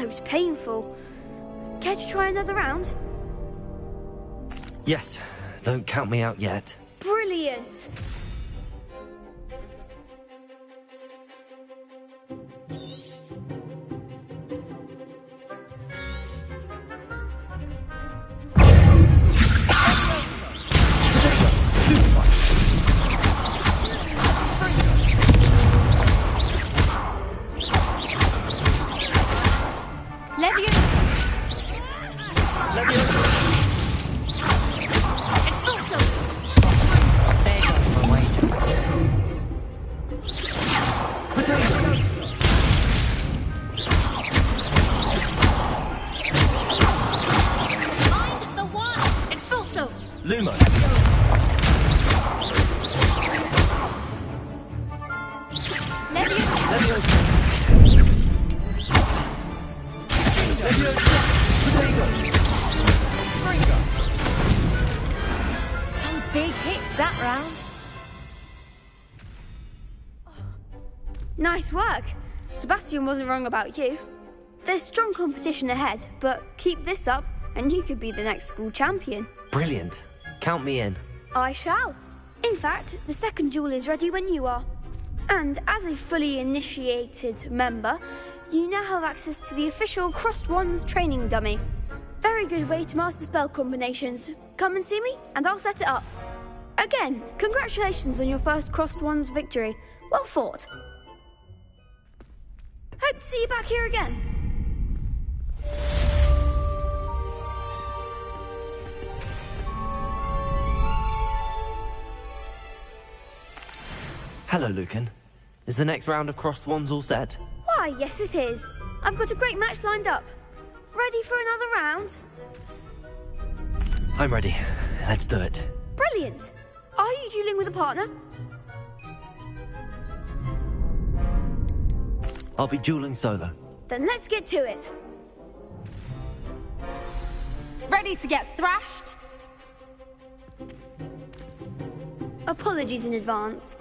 looked painful. Care to try another round? Yes, don't count me out yet. Brilliant! Some big hits that round. Nice work. Sebastian wasn't wrong about you. There's strong competition ahead, but keep this up and you could be the next school champion. Brilliant. Count me in. I shall. In fact, the second duel is ready when you are. And as a fully initiated member, you now have access to the official Crossed Wands training dummy. Very good way to master spell combinations. Come and see me, and I'll set it up. Again, congratulations on your first Crossed Wands victory. Well fought. Hope to see you back here again. Hello, Lucan. Is the next round of Crossed Wands all set? Why, yes it is. I've got a great match lined up. Ready for another round? I'm ready. Let's do it. Brilliant. Are you dueling with a partner? I'll be dueling solo. Then let's get to it. Ready to get thrashed? Apologies in advance.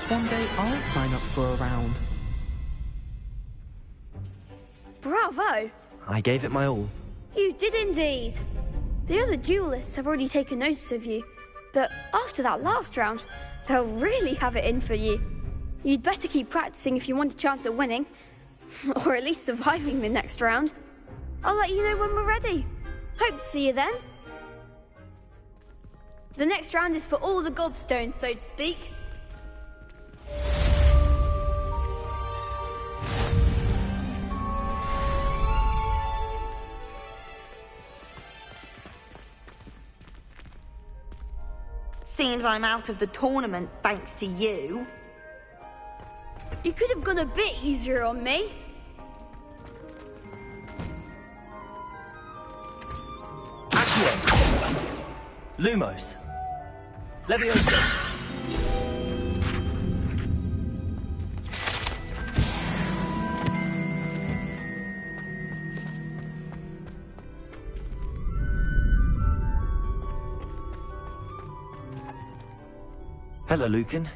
One day I'll sign up for a round. Bravo! I gave it my all. You did indeed. The other duelists have already taken notice of you, but after that last round, they'll really have it in for you. You'd better keep practicing if you want a chance at winning, or at least surviving the next round. I'll let you know when we're ready. Hope to see you then. The next round is for all the gobstones, so to speak. Seems I'm out of the tournament thanks to you. You could have gone a bit easier on me. Lumos. Leviosa. Hello, Lucan.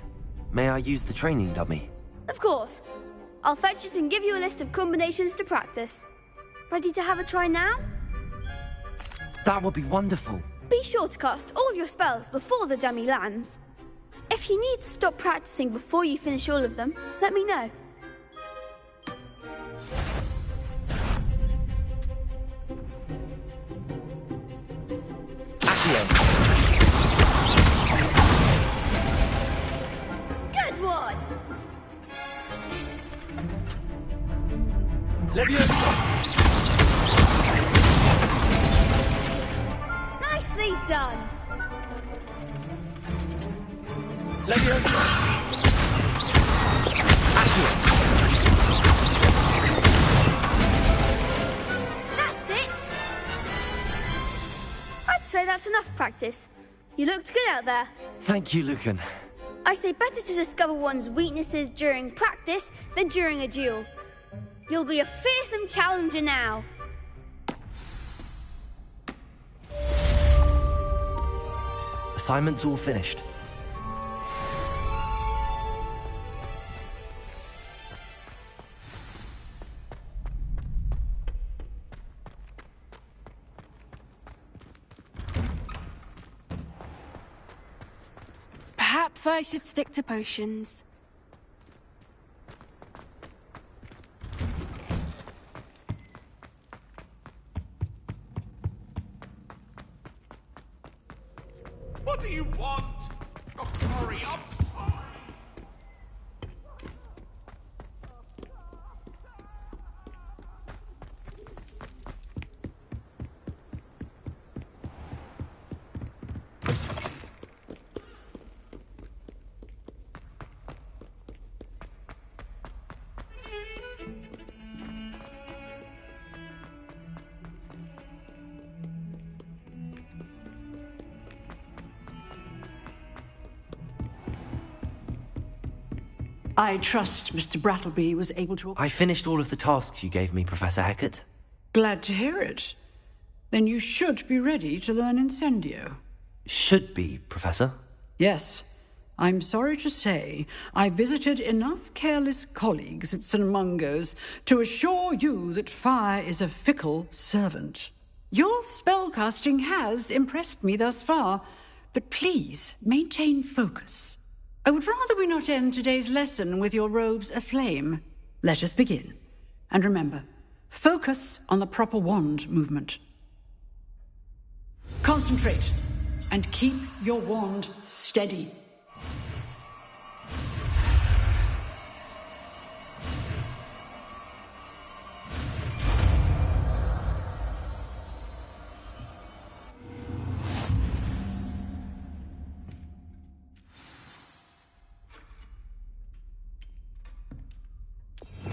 May I use the training dummy? Of course. I'll fetch it and give you a list of combinations to practice. Ready to have a try now? That would be wonderful. Be sure to cast all your spells before the dummy lands. If you need to stop practicing before you finish all of them, let me know. Accio. Good one! Leviosa. Nicely done! Leviosa. Accio. That's it! I'd say that's enough practice. You looked good out there. Thank you, Lucan. I say better to discover one's weaknesses during practice than during a duel. You'll be a fearsome challenger now. Assignment's all finished. Perhaps I should stick to potions. What do you want? Oh, sorry, I'm sorry. I trust Mr. Brattleby was able to... I finished all of the tasks you gave me, Professor Hecat. Glad to hear it. Then you should be ready to learn Incendio. Should be, Professor. Yes. I'm sorry to say I visited enough careless colleagues at St. Mungo's to assure you that fire is a fickle servant. Your spellcasting has impressed me thus far, but please maintain focus. I would rather we not end today's lesson with your robes aflame. Let us begin. And remember, focus on the proper wand movement. Concentrate, and keep your wand steady.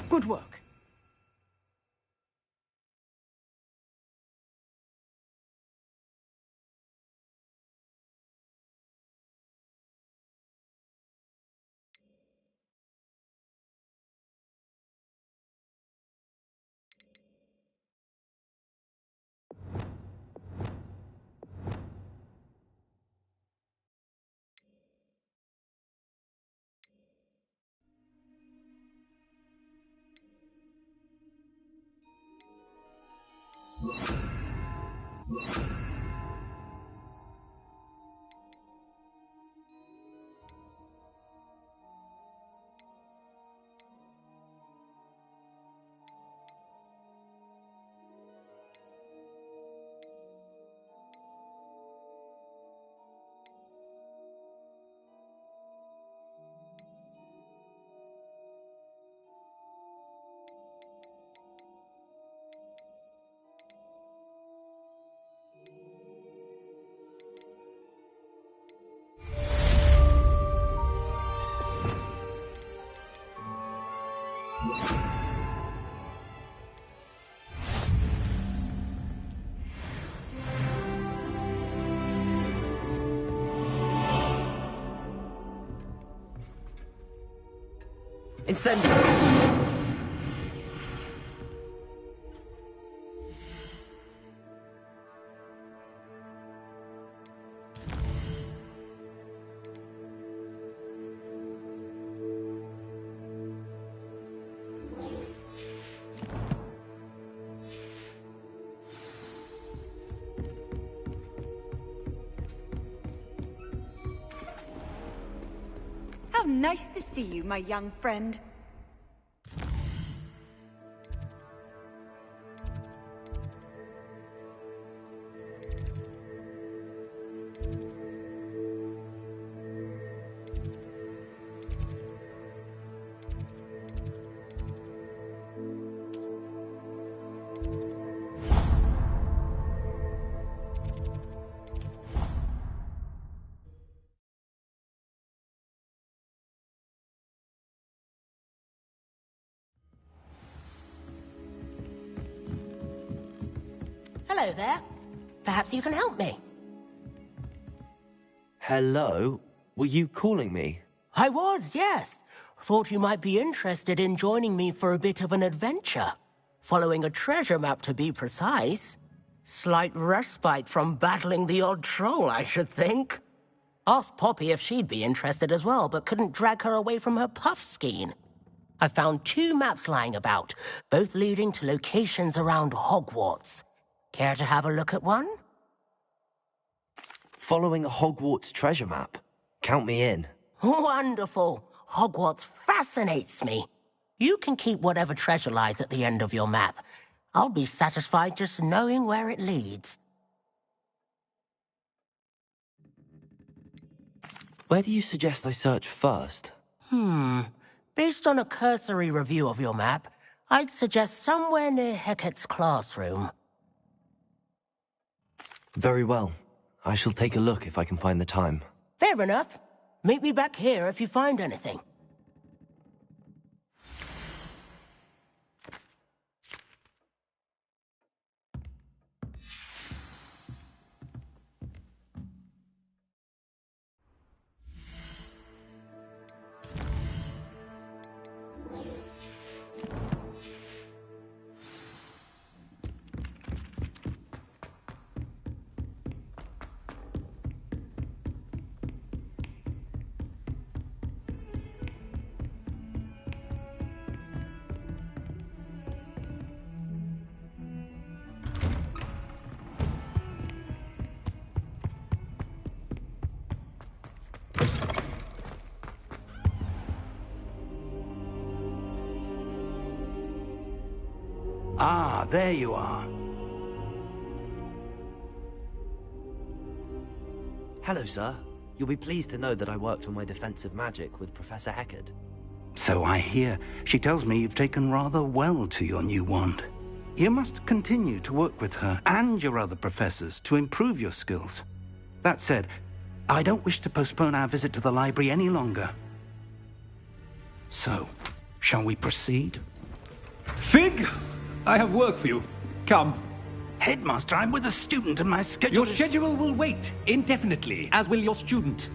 Good work. Incendio! How nice to see you, my young friend. Hello there. Perhaps you can help me. Hello? Were you calling me? I was, yes. Thought you might be interested in joining me for a bit of an adventure. Following a treasure map, to be precise. Slight respite from battling the odd troll, I should think. Asked Poppy if she'd be interested as well, but couldn't drag her away from her puff skein. I found 2 maps lying about, both leading to locations around Hogwarts. Care to have a look at one? Following a Hogwarts treasure map? Count me in. Wonderful. Hogwarts fascinates me. You can keep whatever treasure lies at the end of your map. I'll be satisfied just knowing where it leads. Where do you suggest I search first? Based on a cursory review of your map, I'd suggest somewhere near Hecat's classroom. Very well. I shall take a look if I can find the time. Fair enough. Meet me back here if you find anything. Ah, there you are. Hello, sir. You'll be pleased to know that I worked on my defensive magic with Professor Hecat. So I hear. She tells me you've taken rather well to your new wand. You must continue to work with her and your other professors to improve your skills. That said, I don't wish to postpone our visit to the library any longer. So, shall we proceed? Fig! I have work for you. Come. Headmaster, I'm with a student and my schedule Your schedule will wait indefinitely, as will your student.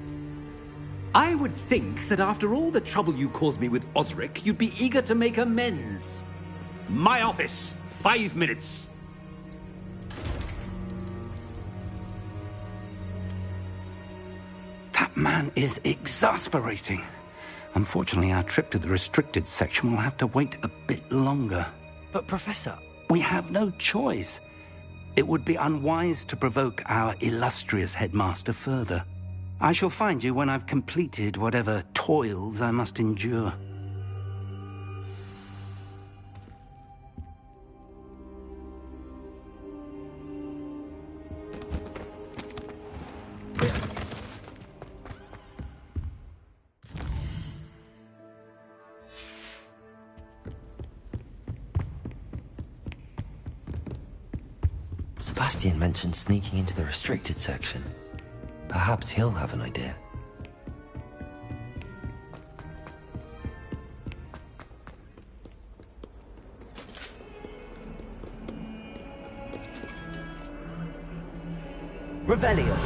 I would think that after all the trouble you caused me with Osric, you'd be eager to make amends. My office. 5 minutes. That man is exasperating. Unfortunately, our trip to the restricted section will have to wait a bit longer. But, Professor... We have no choice. It would be unwise to provoke our illustrious headmaster further. I shall find you when I've completed whatever toils I must endure. Sebastian mentioned sneaking into the restricted section. Perhaps he'll have an idea. Revelio.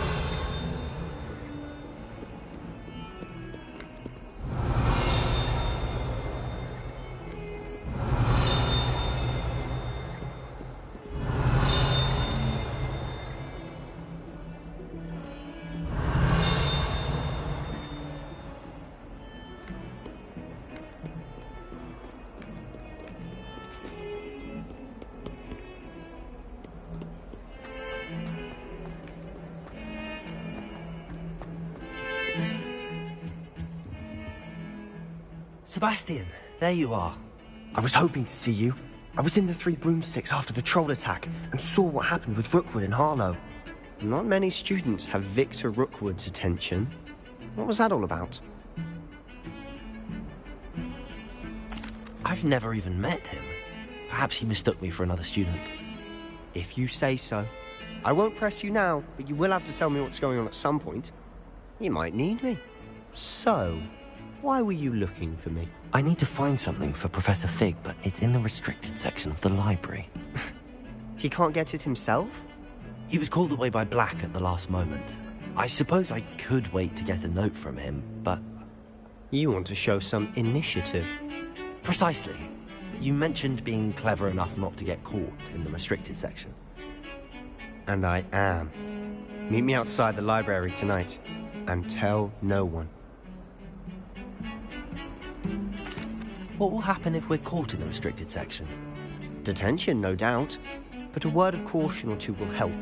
Sebastian, there you are. I was hoping to see you. I was in the Three Broomsticks after the troll attack and saw what happened with Rookwood and Harlow. Not many students have Victor Rookwood's attention. What was that all about? I've never even met him. Perhaps he mistook me for another student. If you say so. I won't press you now, but you will have to tell me what's going on at some point. You might need me. So, why were you looking for me? I need to find something for Professor Fig, but it's in the restricted section of the library. He can't get it himself? He was called away by Black at the last moment. I suppose I could wait to get a note from him, but... You want to show some initiative. Precisely. You mentioned being clever enough not to get caught in the restricted section. And I am. Meet me outside the library tonight, and tell no one. What will happen if we're caught in the restricted section? Detention, no doubt. But a word of caution or two will help.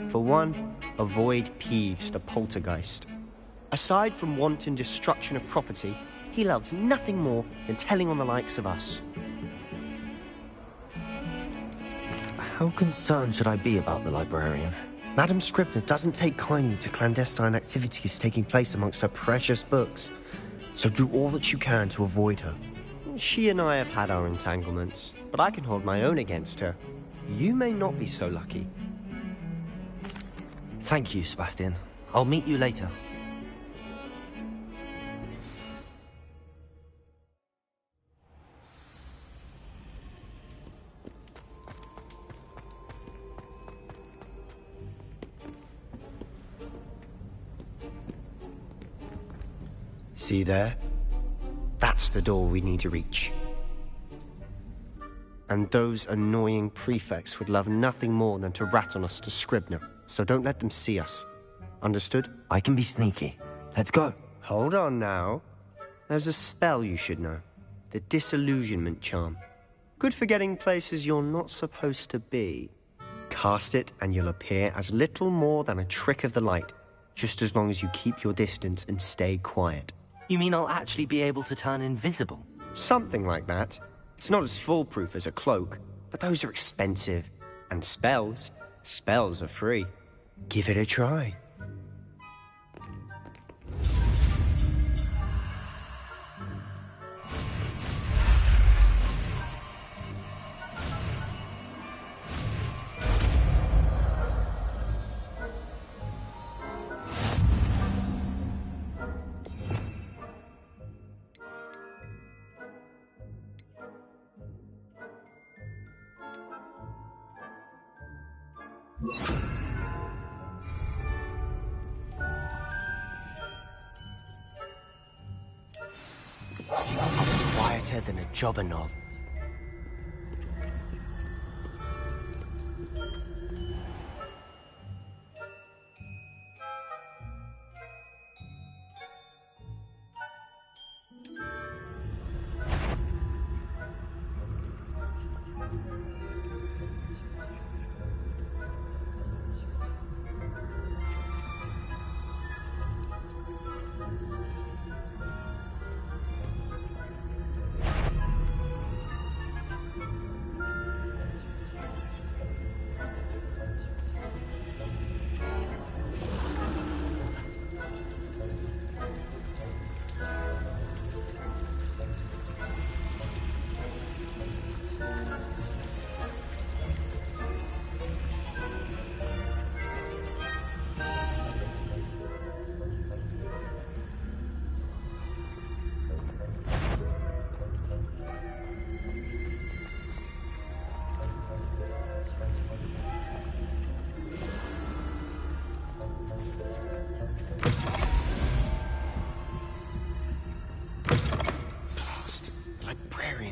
For one, avoid Peeves the poltergeist. Aside from wanton destruction of property, he loves nothing more than telling on the likes of us. How concerned should I be about the librarian? Madam Scribner doesn't take kindly to clandestine activities taking place amongst her precious books, so do all that you can to avoid her. She and I have had our entanglements, but I can hold my own against her. You may not be so lucky. Thank you, Sebastian. I'll meet you later. See there? That's the door we need to reach. And those annoying prefects would love nothing more than to rat on us to Scribner, so don't let them see us. Understood? I can be sneaky. Let's go. Hold on now. There's a spell you should know. The Disillusionment Charm. Good for getting places you're not supposed to be. Cast it and you'll appear as little more than a trick of the light, just as long as you keep your distance and stay quiet. You mean I'll actually be able to turn invisible? Something like that. It's not as foolproof as a cloak, but those are expensive. And spells are free. Give it a try. Quieter than a jobberknoll.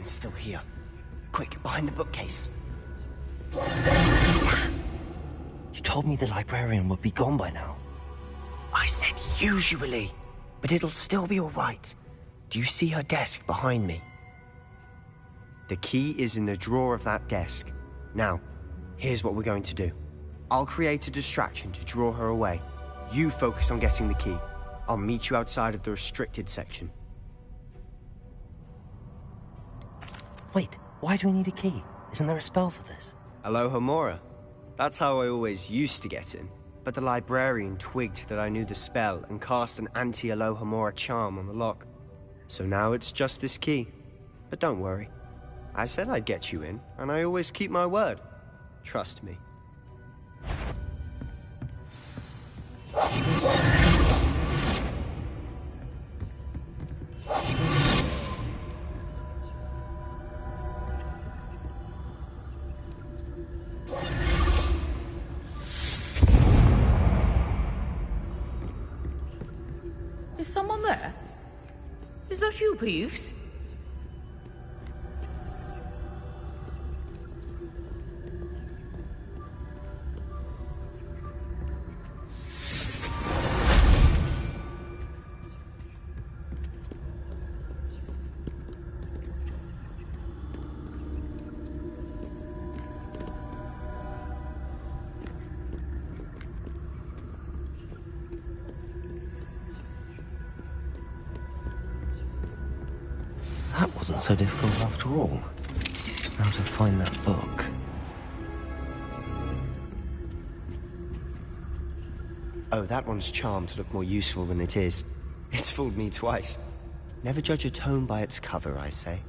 Still here. Quick, behind the bookcase. You told me the librarian would be gone by now. I said usually, but it'll still be all right. Do you see her desk behind me? The key is in the drawer of that desk. Now, here's what we're going to do. I'll create a distraction to draw her away. You focus on getting the key. I'll meet you outside of the restricted section. Wait, why do we need a key? Isn't there a spell for this? Alohomora. That's how I always used to get in. But the librarian twigged that I knew the spell and cast an anti-Alohomora charm on the lock. So now it's just this key. But don't worry. I said I'd get you in, and I always keep my word. Trust me. Is someone there? Is that you, Peeves? That wasn't so difficult after all. How to find that book? Oh, that one's charmed to look more useful than it is. It's fooled me twice. Never judge a tome by its cover, I say.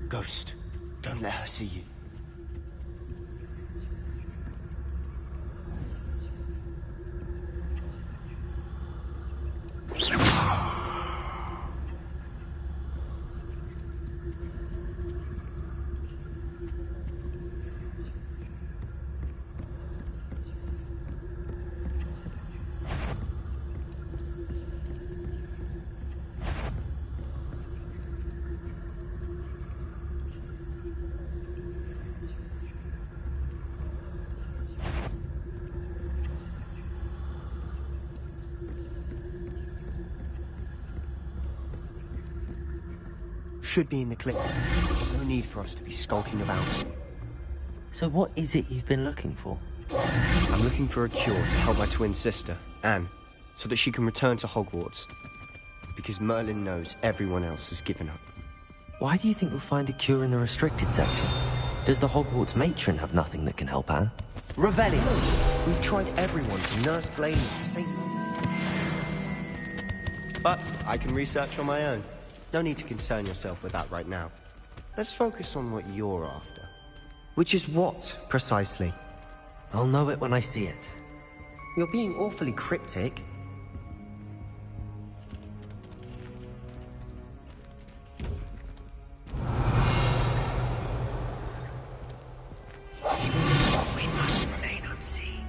Ghost, don't let her see you. Should be in the clip. There's no need for us to be skulking about. So what is it you've been looking for? I'm looking for a cure to help my twin sister, Anne, so that she can return to Hogwarts. Because Merlin knows everyone else has given up. Why do you think we'll find a cure in the restricted section? Does the Hogwarts matron have nothing that can help Anne? Revelio! We've tried everyone from Nurse Blaine to Saint... But I can research on my own. No need to concern yourself with that right now. Let's focus on what you're after. Which is what, precisely? I'll know it when I see it. You're being awfully cryptic. We must remain unseen.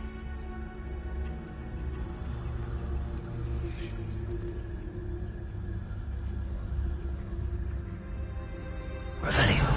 Revelio.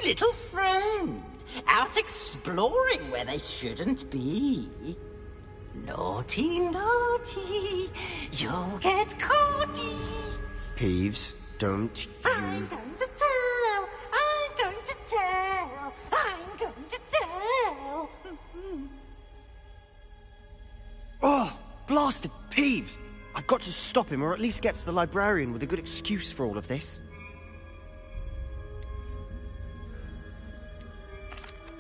Little friend, out exploring where they shouldn't be. Naughty, naughty, you'll get caughty. Peeves, don't you... I'm going to tell, I'm going to tell, I'm going to tell. Oh, blasted Peeves! I've got to stop him, or at least get to the librarian with a good excuse for all of this.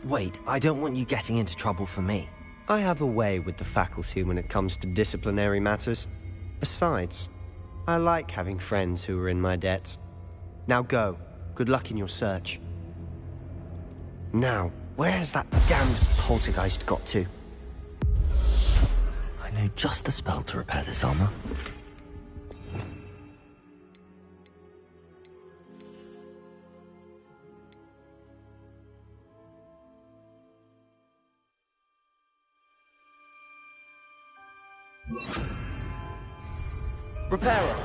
Wait, I don't want you getting into trouble for me. I have a way with the faculty when it comes to disciplinary matters. Besides, I like having friends who are in my debt. Now go. Good luck in your search. Now, where has that damned poltergeist got to? I know just the spell to repair this armor. Repairer!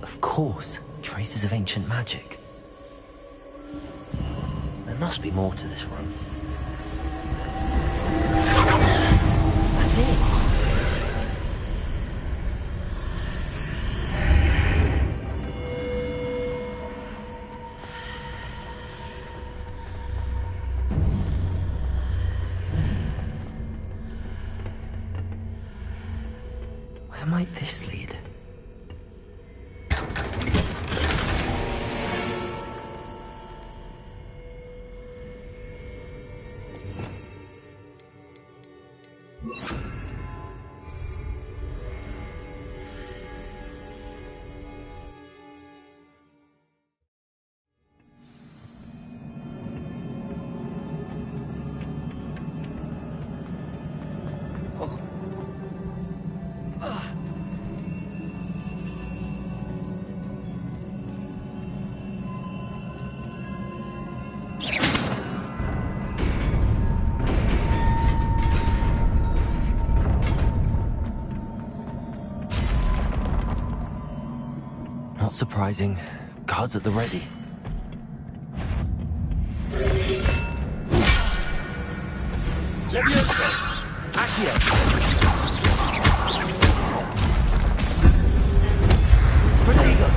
Of course, traces of ancient magic. There must be more to this room. That's it! Where might this lead? Not surprising. Guards at the ready. Leviosa! Accio! Protego!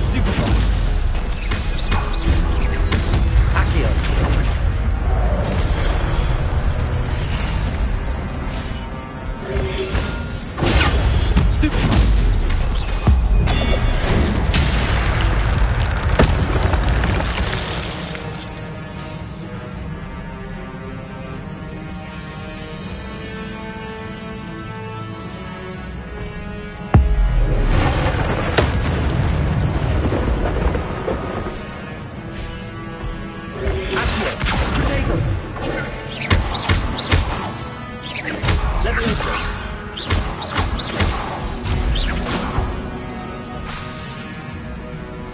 Stupefy! Accio! Stupefy!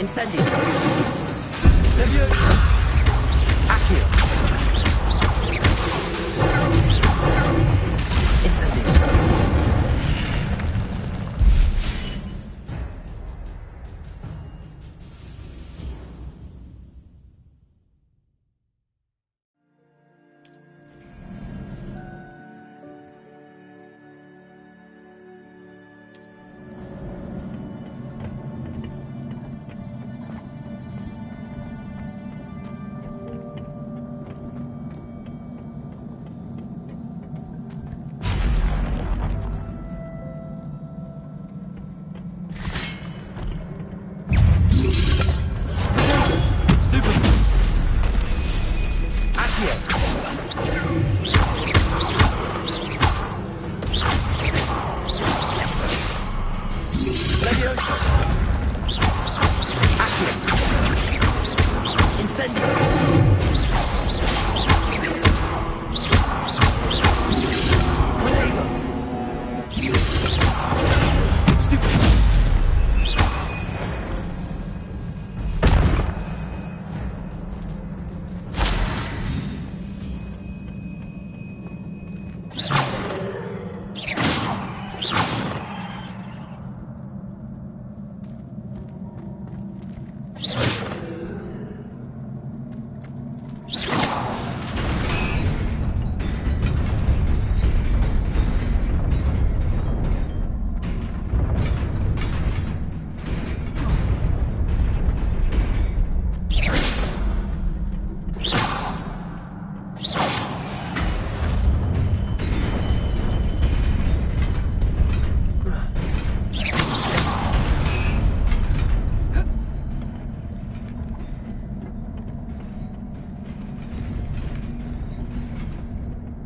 Incendio! Leviosa! Accio! Incendio!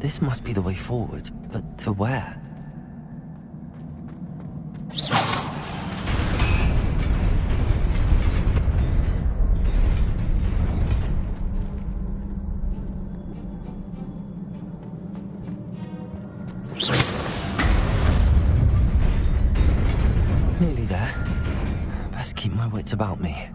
This must be the way forward, but to where? Nearly there. Best keep my wits about me.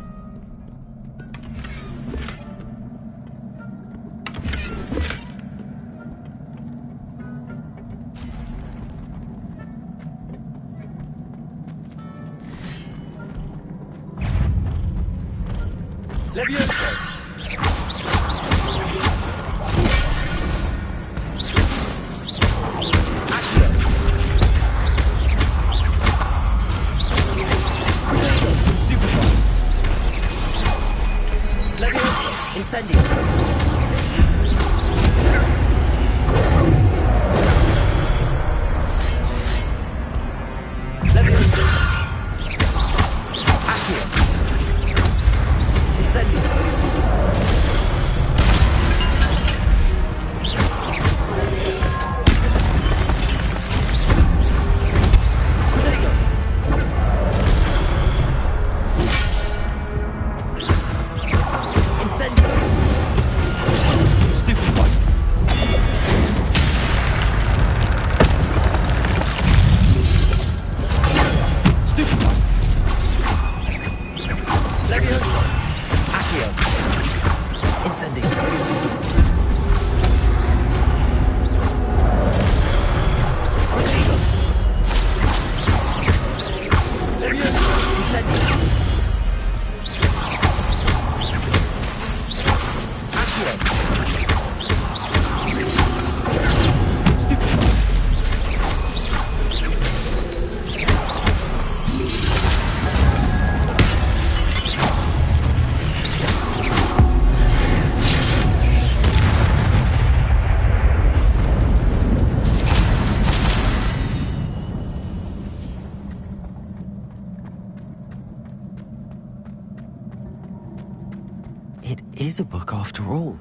It is a book after all.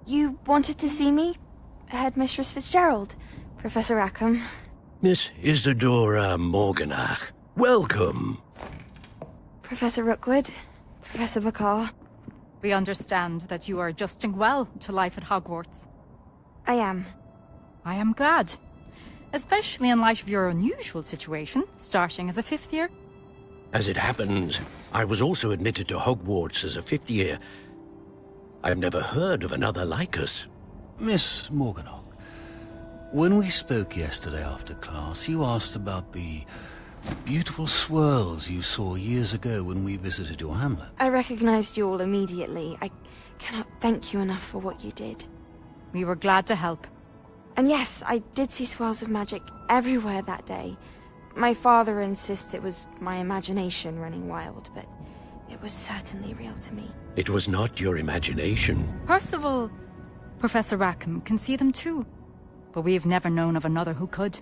You wanted to see me? Headmistress Fitzgerald, Professor Rackham. Miss Isadora Morganach, welcome. Professor Rookwood, Professor Bakar. We understand that you are adjusting well to life at Hogwarts. I am. I am glad. Especially in light of your unusual situation, starting as a 5th year. As it happens, I was also admitted to Hogwarts as a 5th year. I've never heard of another like us. Miss Morganach, when we spoke yesterday after class, you asked about the beautiful swirls you saw years ago when we visited your hamlet. I recognized you all immediately. I cannot thank you enough for what you did. We were glad to help. And yes, I did see swirls of magic everywhere that day. My father insists it was my imagination running wild, but it was certainly real to me. It was not your imagination. Percival, Professor Rackham can see them too. But we have never known of another who could.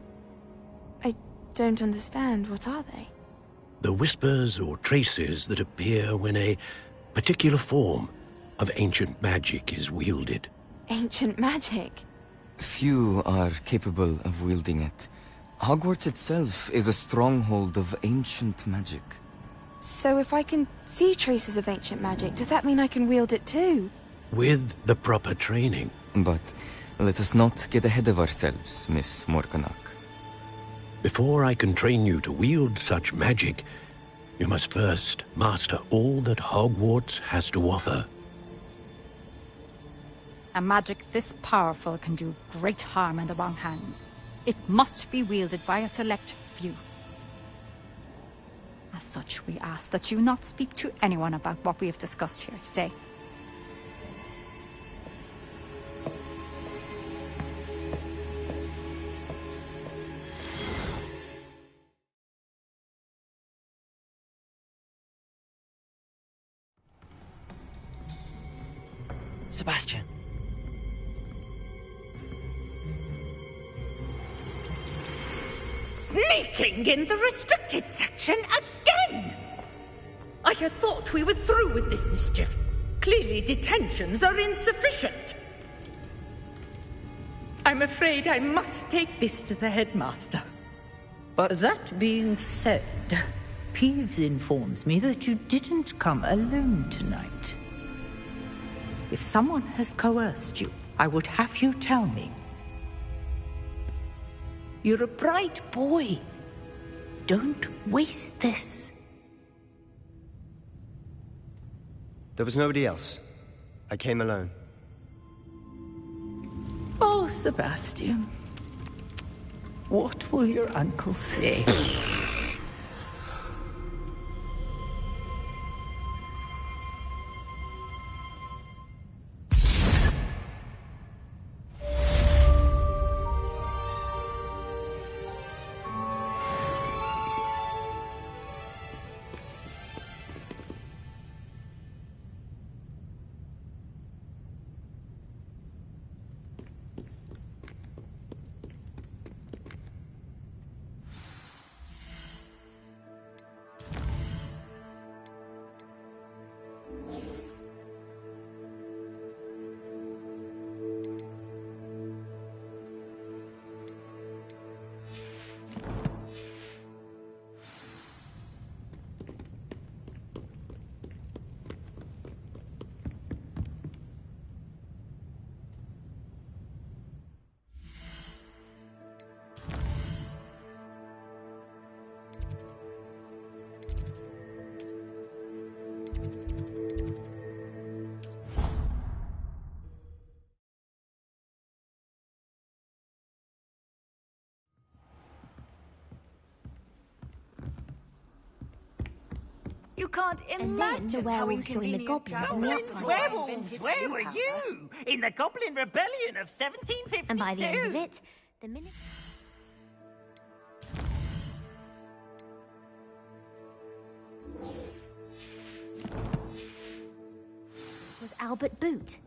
I don't understand. What are they? The whispers or traces that appear when a particular form of ancient magic is wielded. Ancient magic? Few are capable of wielding it. Hogwarts itself is a stronghold of ancient magic. So if I can see traces of ancient magic, does that mean I can wield it too? With the proper training. But let us not get ahead of ourselves, Miss Morganach. Before I can train you to wield such magic, you must first master all that Hogwarts has to offer. A magic this powerful can do great harm in the wrong hands. It must be wielded by a select few. As such, we ask that you not speak to anyone about what we have discussed here today. Sebastian. Sneaking in the restricted section again! I had thought we were through with this mischief. Clearly detentions are insufficient. I'm afraid I must take this to the headmaster. But that being said, Peeves informs me that you didn't come alone tonight. If someone has coerced you, I would have you tell me. You're a bright boy. Don't waste this. There was nobody else. I came alone. Oh, Sebastian. What will your uncle say? You can't imagine how inconvenient Werewolves, where were you? In the Goblin Rebellion of 1752. And by the end of it, the minute... was Albert Boot.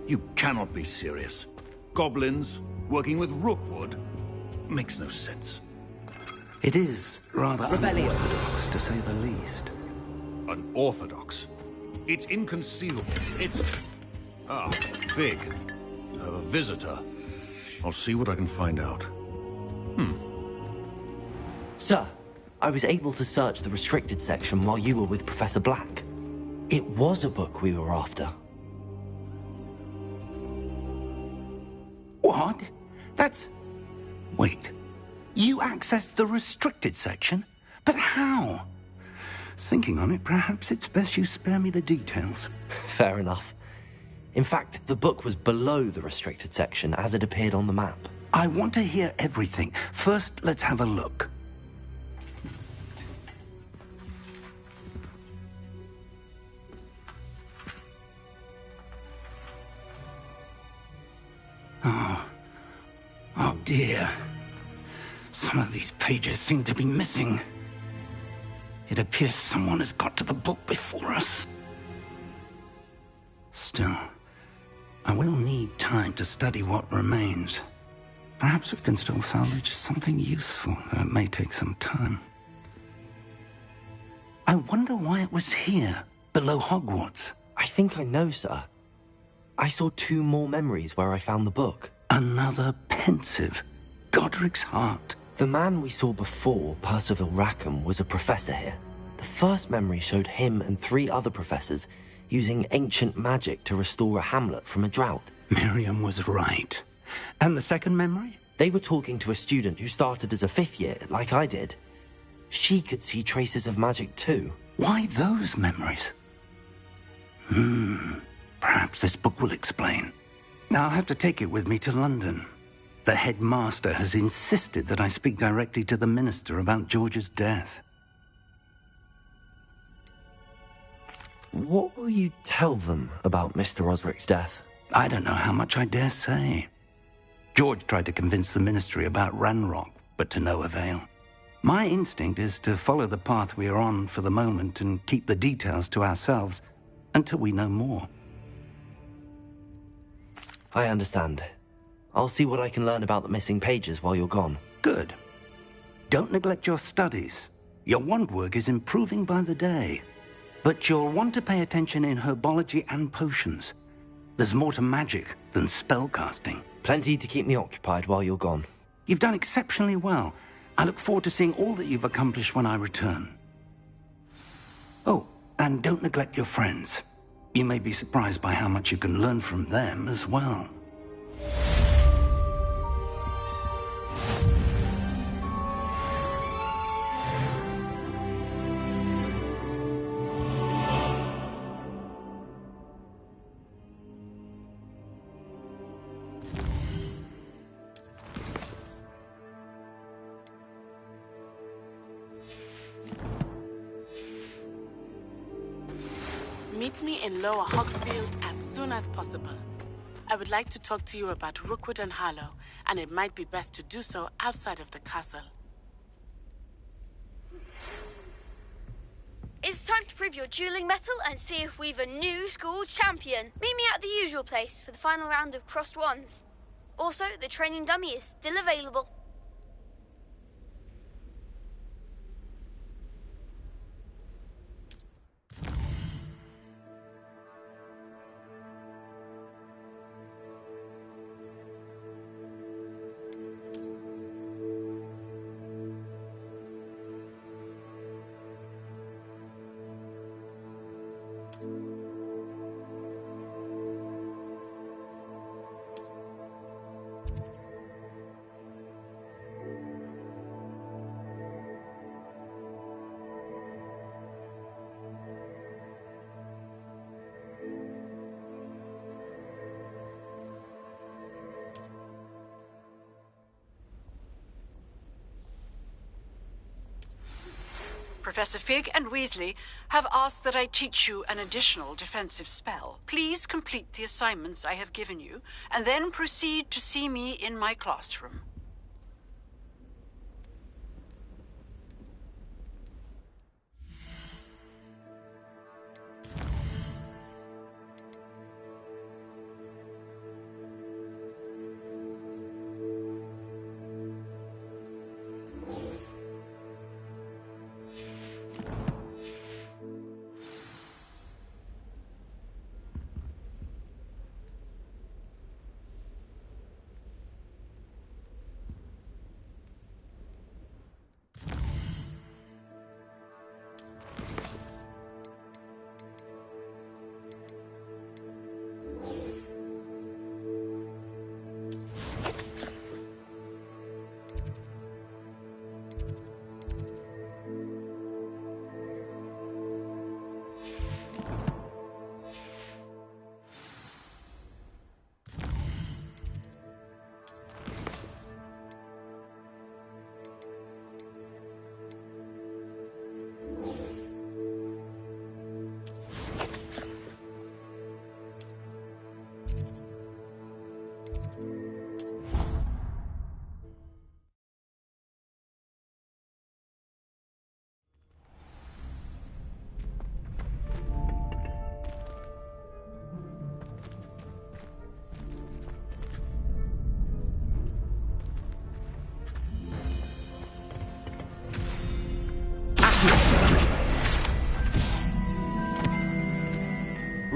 You cannot be serious. Goblins working with Rookwood makes no sense. It is rather Revelio. unorthodox, to say the least. Unorthodox? It's inconceivable. It's... Ah, Fig. You have a visitor. I'll see what I can find out. Sir, I was able to search the restricted section while you were with Professor Black. It was a book we were after. What? That's... Wait. You accessed the restricted section? But how? Thinking on it, perhaps it's best you spare me the details. Fair enough. In fact, the book was below the restricted section as it appeared on the map. I want to hear everything. First, let's have a look. Oh dear. Some of these pages seem to be missing. It appears someone has got to the book before us. Still, I will need time to study what remains. Perhaps we can still salvage something useful, though it may take some time. I wonder why it was here, below Hogwarts. I think I know, sir. I saw 2 more memories where I found the book. Another pensive. Godric's heart. The man we saw before, Percival Rackham, was a professor here. The first memory showed him and 3 other professors using ancient magic to restore a hamlet from a drought. Miriam was right. And the second memory? They were talking to a student who started as a 5th year, like I did. She could see traces of magic too. Why those memories? Perhaps this book will explain. I'll have to take it with me to London. The headmaster has insisted that I speak directly to the minister about George's death. What will you tell them about Mr. Osric's death? I don't know how much I dare say. George tried to convince the ministry about Ranrock, but to no avail. My instinct is to follow the path we are on for the moment and keep the details to ourselves until we know more. I understand. I'll see what I can learn about the missing pages while you're gone. Good. Don't neglect your studies. Your wand work is improving by the day. But you'll want to pay attention in herbology and potions. There's more to magic than spellcasting. Plenty to keep me occupied while you're gone. You've done exceptionally well. I look forward to seeing all that you've accomplished when I return. Oh, and don't neglect your friends. You may be surprised by how much you can learn from them as well. Meet me in Lower Hogsfield as soon as possible. I would like to talk to you about Rookwood and Harlow, and it might be best to do so outside of the castle. It's time to prove your dueling mettle and see if we've a new school champion. Meet me at the usual place for the final round of crossed wands. Also, the training dummy is still available. Professor Fig and Weasley have asked that I teach you an additional defensive spell. Please complete the assignments I have given you, and then proceed to see me in my classroom.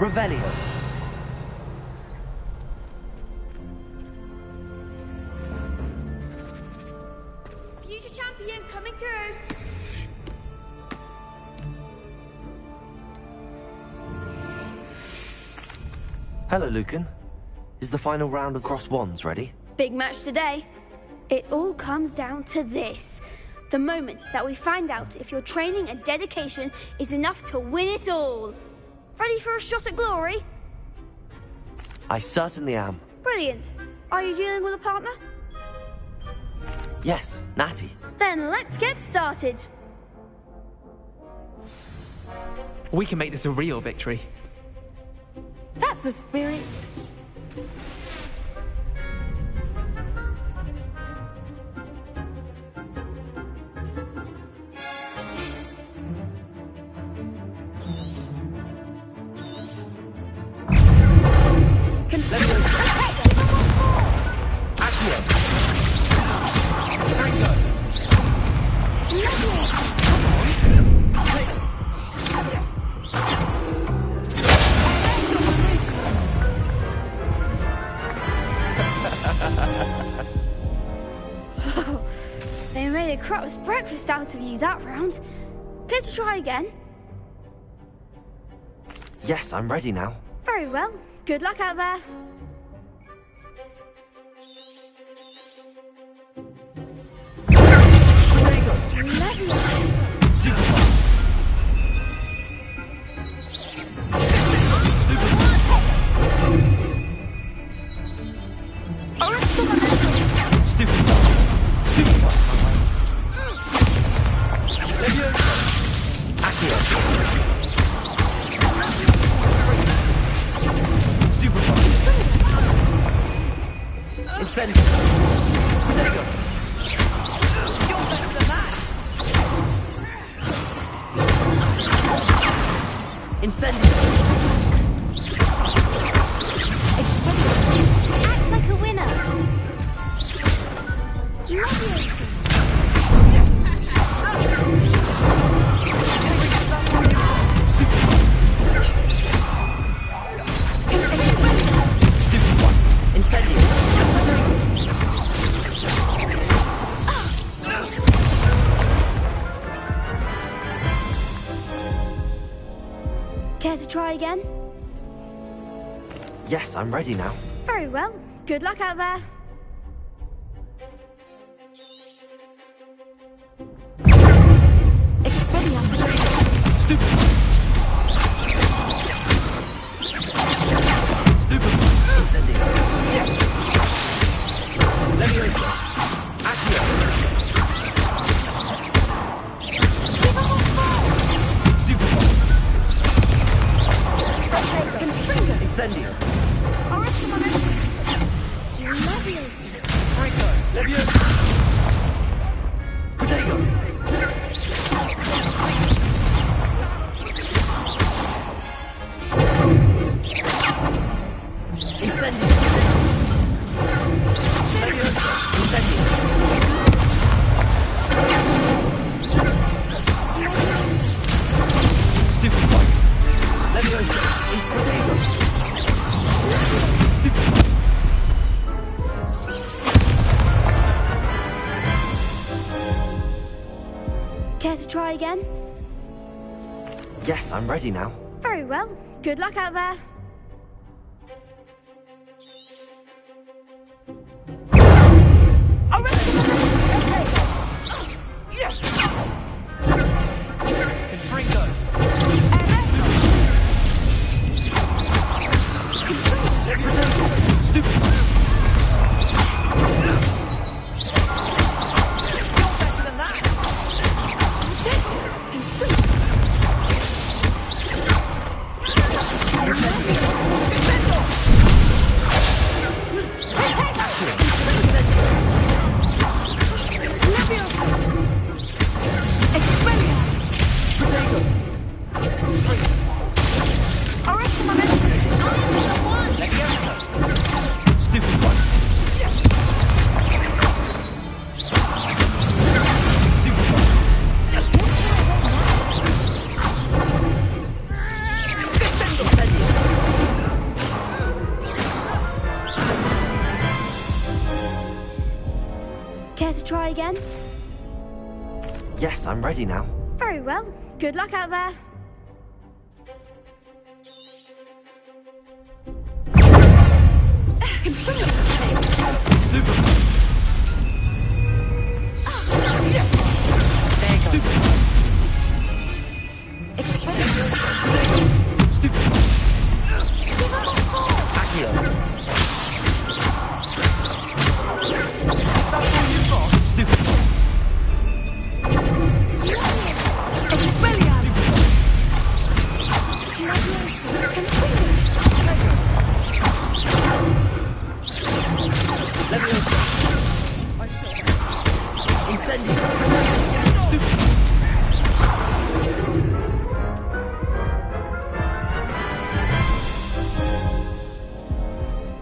Revelio. Future champion coming through. Hello, Lucan. Is the final round of Crossed Wands ready? Big match today. It all comes down to this. The moment that we find out if your training and dedication is enough to win it all. Ready for a shot at glory? I certainly am. Brilliant. Are you dealing with a partner? Yes, Natty. Then let's get started. We can make this a real victory. That's the spirit. They made a crap's breakfast out of you that round. Care to try again? Yes, I'm ready now. Very well. Good luck out there. Incendio. Incendio. Act like a winner. Incendio. Care to try again? Yes, I'm ready now. Very well. Good luck out there. Incendio. Care to try again? Yes, I'm ready now. Very well. Good luck out there. again? Yes, I'm ready now. Very well. Good luck out there.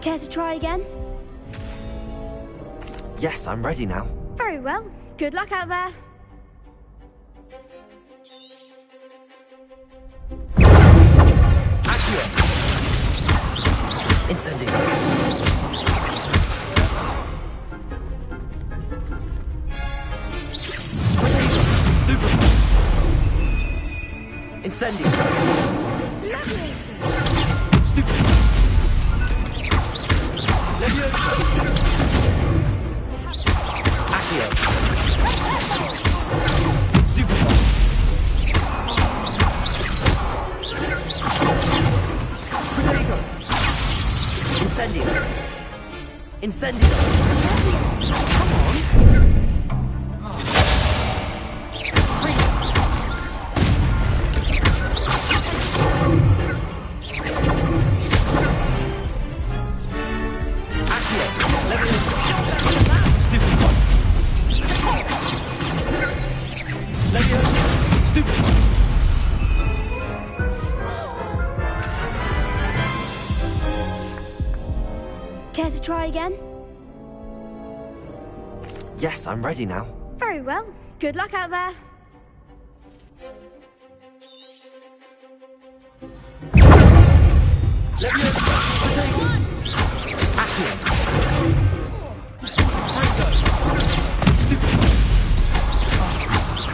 Care to try again? Yes, I'm ready now. Very well. Good luck out there. Incendio. Incendio. Accio. Incendio. Incendio. Come on. Care to try again? Yes, I'm ready now. Very well. Good luck out there.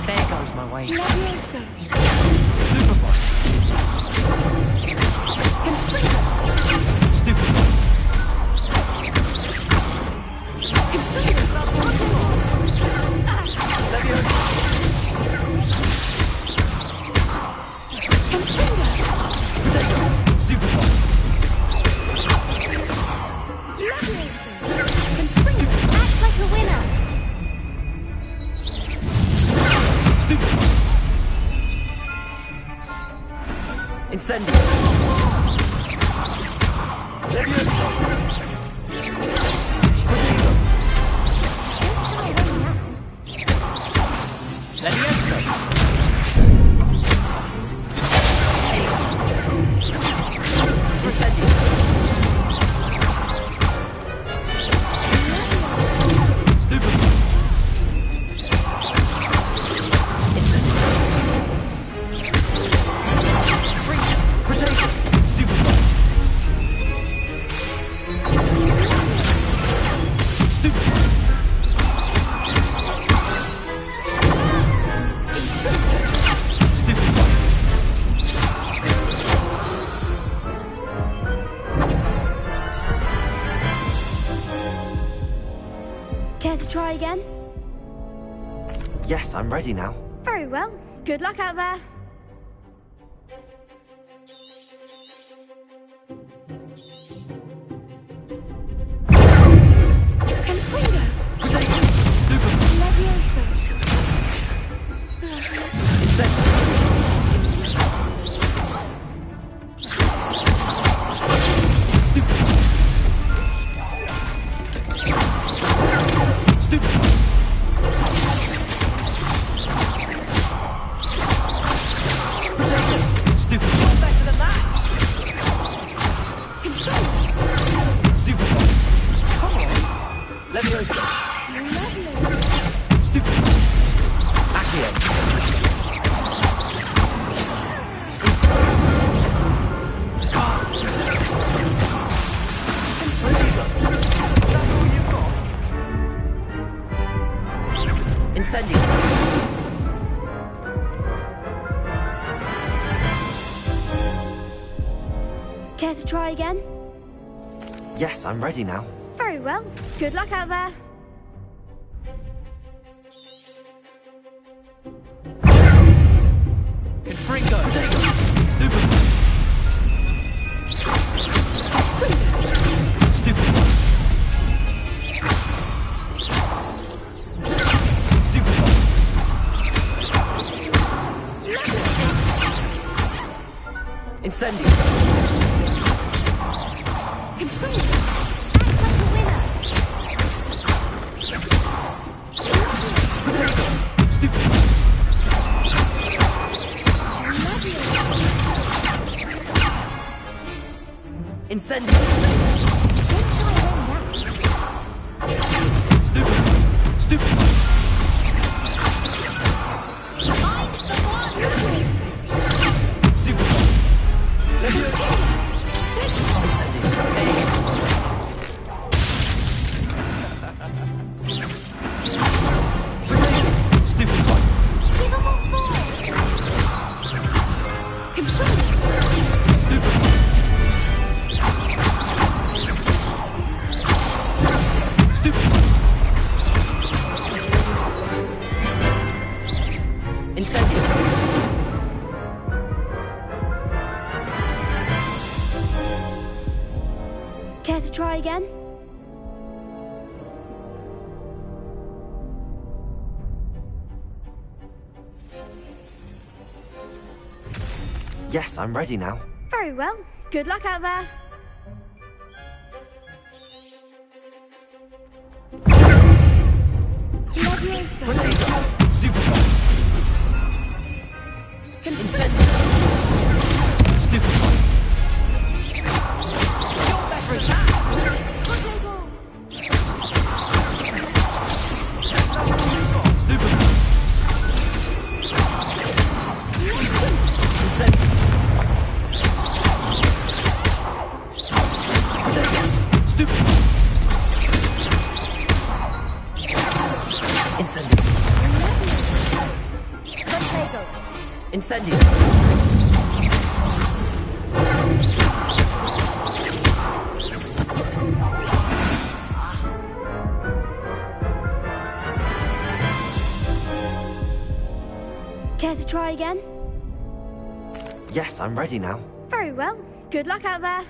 There goes my way. Act like a winner. Incendio. Care to try again? Yes, I'm ready now. Very well. Good luck out there. Care to try again? Yes, I'm ready now. Very well. Good luck out there. Confringo! Incendio! Incendio! Stupid! Care to try again? Yes, I'm ready now. Very well. Good luck out there. Incendio! Care to try again? Yes, I'm ready now. Very well. Good luck out there.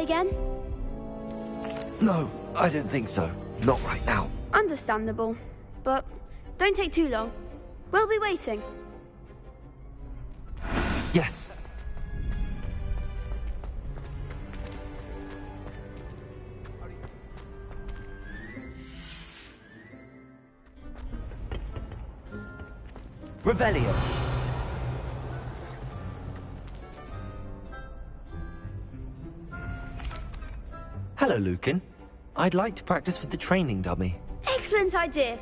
again? No, I don't think so. Not right now. Understandable. But don't take too long. We'll be waiting. Yes. Revelio. Hello, Lucan. I'd like to practice with the training dummy. Excellent idea.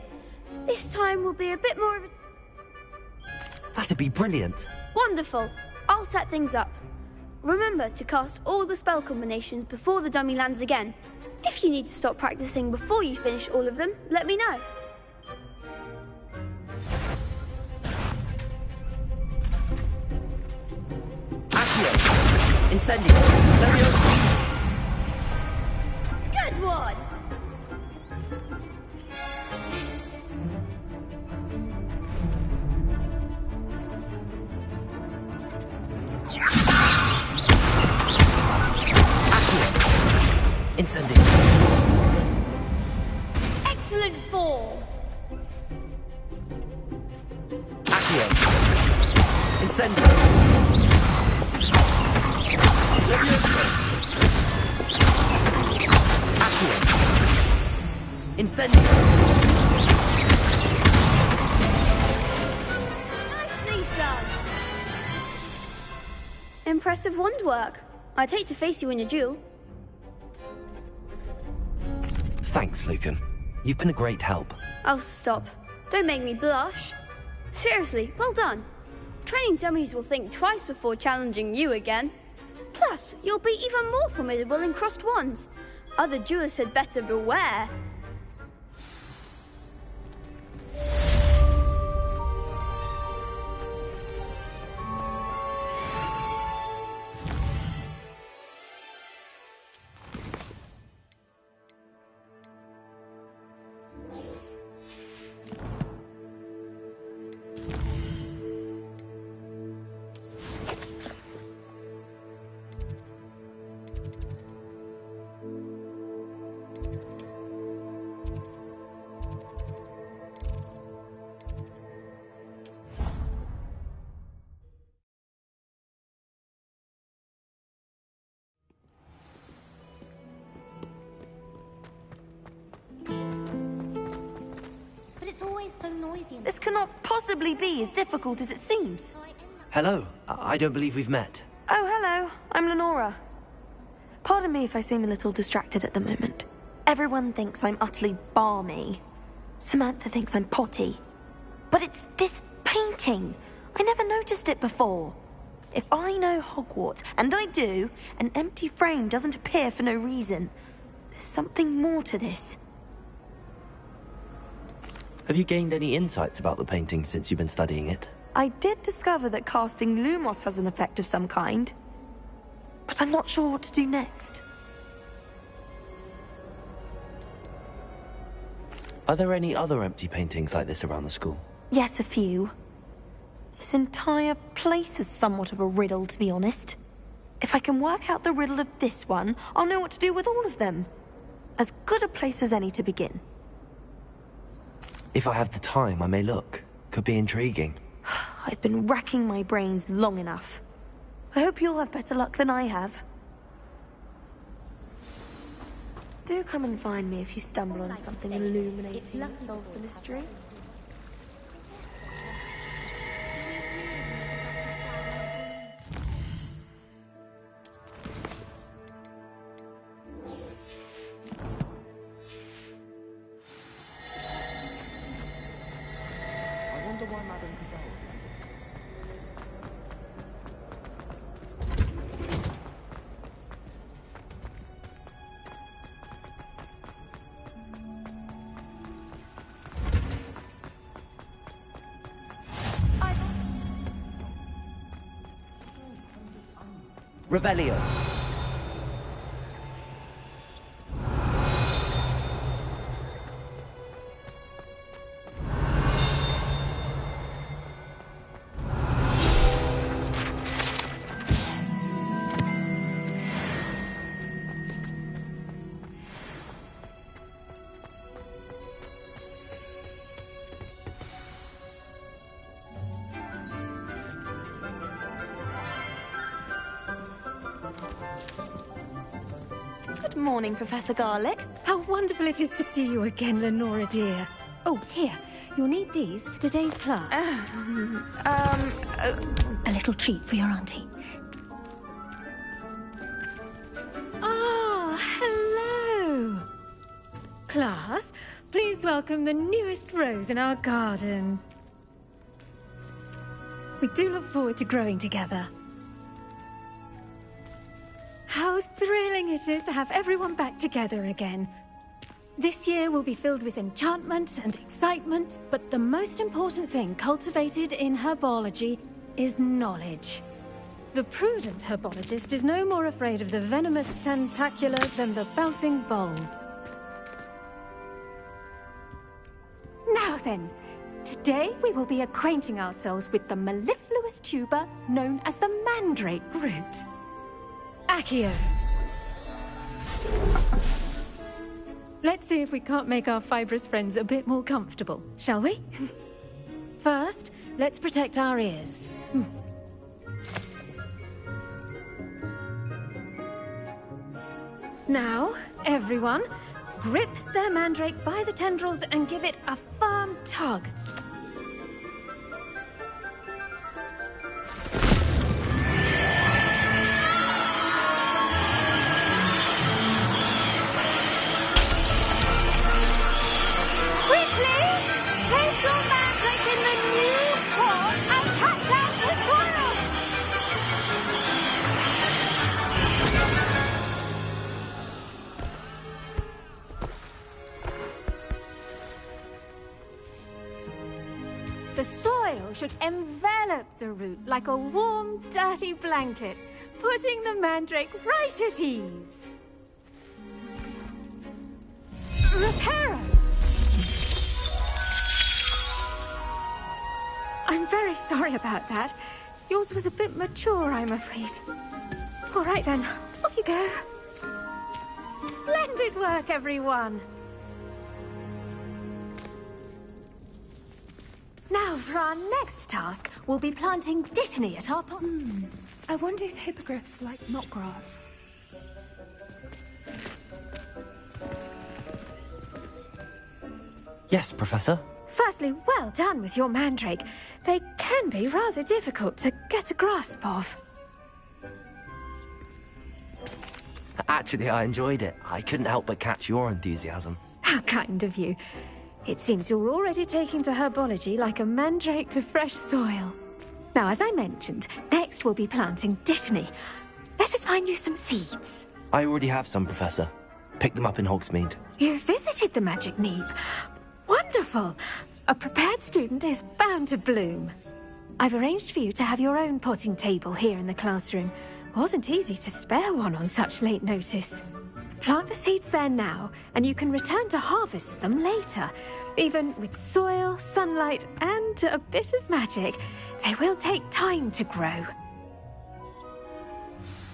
This time will be a bit more of a... That'd be brilliant. Wonderful. I'll set things up. Remember to cast all the spell combinations before the dummy lands again. If you need to stop practicing before you finish all of them, let me know. Accio. Incendio. Leviosa. Good one! Incendio. Excellent form! Accio. Incendio. Leviosa. Accio. Incendio. Nicely done! Impressive wand work. I'd hate to face you in a duel. Thanks, Lucan. You've been a great help. Oh, stop. Don't make me blush. Seriously, well done. Training dummies will think twice before challenging you again. Plus, you'll be even more formidable in crossed wands. Other duelists had better beware. This cannot possibly be as difficult as it seems. Hello. I don't believe we've met. Oh, hello. I'm Lenora. Pardon me if I seem a little distracted at the moment. Everyone thinks I'm utterly balmy. Samantha thinks I'm potty. But it's this painting. I never noticed it before. If I know Hogwarts, and I do, an empty frame doesn't appear for no reason. There's something more to this. Have you gained any insights about the painting since you've been studying it? I did discover that casting Lumos has an effect of some kind. But I'm not sure what to do next. Are there any other empty paintings like this around the school? Yes, a few. This entire place is somewhat of a riddle, to be honest. If I can work out the riddle of this one, I'll know what to do with all of them. As good a place as any to begin. If I have the time, I may look. Could be intriguing. I've been racking my brains long enough. I hope you'll have better luck than I have. Do come and find me if you stumble on something illuminating that solves the mystery. I wonder why Madame Cabell... Revelio. Morning, Professor Garlick. How wonderful it is to see you again, Lenora dear. Oh, here. You'll need these for today's class. A little treat for your auntie. Ah, hello. Class, please welcome the newest rose in our garden. We do look forward to growing together. How thrilling it is to have everyone back together again. This year will be filled with enchantment and excitement, but the most important thing cultivated in herbology is knowledge. The prudent herbologist is no more afraid of the venomous tentacular than the bouncing bulb. Now then, today we will be acquainting ourselves with the mellifluous tuber known as the mandrake root. Accio. Let's see if we can't make our fibrous friends a bit more comfortable, shall we? First, let's protect our ears. Now, everyone, grip their mandrake by the tendrils and give it a firm tug. The soil should envelop the root like a warm, dirty blanket, putting the mandrake right at ease. Reparo! I'm very sorry about that. Yours was a bit mature, I'm afraid. All right then, off you go. Splendid work, everyone. Now, for our next task, we'll be planting dittany at our pot. I wonder if hippogriffs like knotgrass. Yes, Professor? Firstly, well done with your mandrake. They can be rather difficult to get a grasp of. Actually, I enjoyed it. I couldn't help but catch your enthusiasm. How kind of you. It seems you're already taking to herbology like a mandrake to fresh soil. Now, as I mentioned, next we'll be planting dittany. Let us find you some seeds. I already have some, Professor. Picked them up in Hogsmeade. You visited the Magic Neep. Wonderful! A prepared student is bound to bloom. I've arranged for you to have your own potting table here in the classroom. Wasn't easy to spare one on such late notice. Plant the seeds there now, and you can return to harvest them later. Even with soil, sunlight, and a bit of magic, they will take time to grow.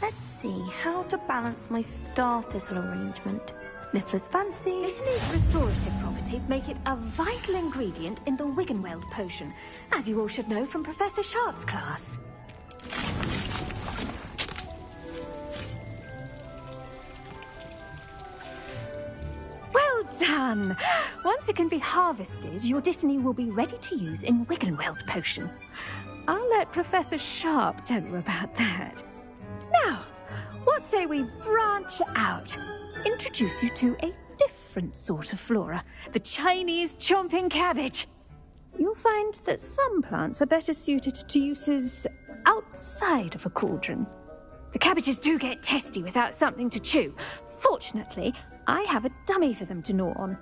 Let's see how to balance my star thistle arrangement. Miffler's fancy. Dittany's restorative properties make it a vital ingredient in the Wiggenweld potion, as you all should know from Professor Sharp's class. Well done! Once it can be harvested, your dittany will be ready to use in Wiggenweld potion. I'll let Professor Sharp tell you about that. Now, what say we branch out? Introduce you to a different sort of flora, the Chinese chomping cabbage. You'll find that some plants are better suited to uses outside of a cauldron. The cabbages do get testy without something to chew. Fortunately, I have a dummy for them to gnaw on.